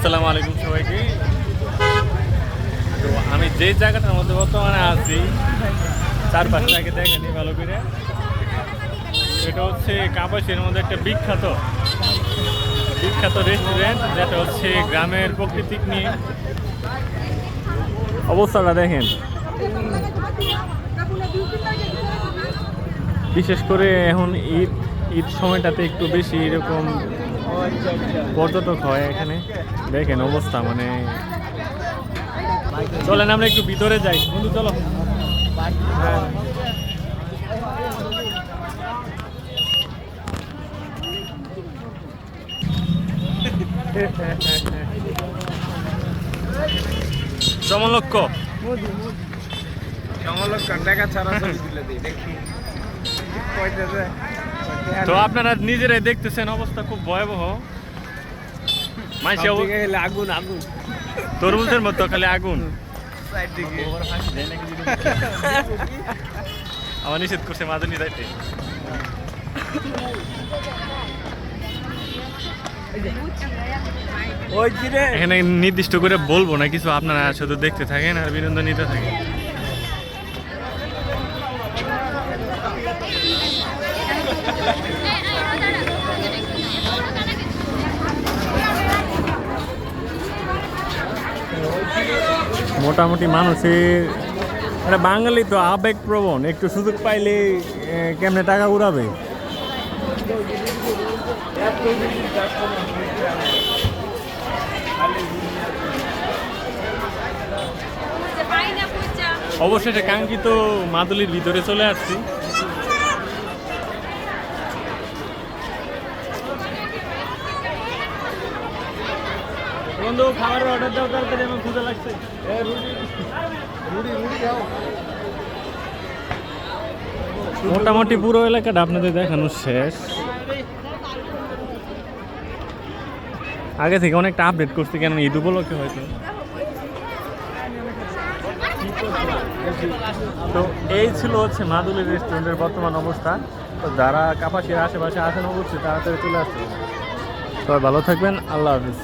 আসসালামু আলাইকুম সবাইকে। তো আমি যে জায়গাটার মধ্যে বর্তমানে আছি চারপাশটাকে দেখেনি ভালো করে। এটা হচ্ছে কাপাসিয়ার মধ্যে একটা বিখ্যাত রেস্টুরেন্ট, যেটা হচ্ছে গ্রামের প্রকৃতিক নিয়ে। অবস্থাটা দেখেন, বিশেষ করে এখন ঈদ সময়টাতে একটু বেশি এরকম পর্যটক হয় এখানে। দেখেন অবস্থা, মানে চলেন আমরা একটু ভিতরে যাই বন্ধু, চলো। সমলক্ষ টাকা ছাড়া ছবি তুলে দিই দেখি। তো আপনারা নিজেরাই দেখতেছেন, অবস্থা খুব ভয়াবহ। মাইসে আগুন আগুন তরমুজের মতো খালি আগুন। আমার নিষেধ করছে মাজনি যাইতে। এখানে নির্দিষ্ট করে বলবো না কিছু, আপনারা শুধু দেখতে থাকেন আর বিনোদন নিতে থাকেন। মোটামুটি মানুষের মানে বাঙালি তো আবেগপ্রবণ, একটু সুযোগ পাইলে কেমনে টাকা উড়াবে। অবশেষে কাঙ্ক্ষিত মাদুলির ভিতরে চলে আসছি। বন্ধু খাবারের অর্ডার দাও তাড়াতাড়ি, আমার ক্ষুধা লাগছে। মোটামুটি পুরো এলাকাটা আপনাদের দেখানো শেষ। আগে থেকে অনেকটা আপডেট করছি, কেন ঈদ উপলক্ষে হয়তো। তো এই ছিল হচ্ছে মাদুলি রেস্টুরেন্টের বর্তমান অবস্থা। তো যারা কাপাসিয়ার আশেপাশে আসেন অবশ্যই তাড়াতাড়ি চলে আসছে। সবাই ভালো থাকবেন, আল্লাহ হাফিজ।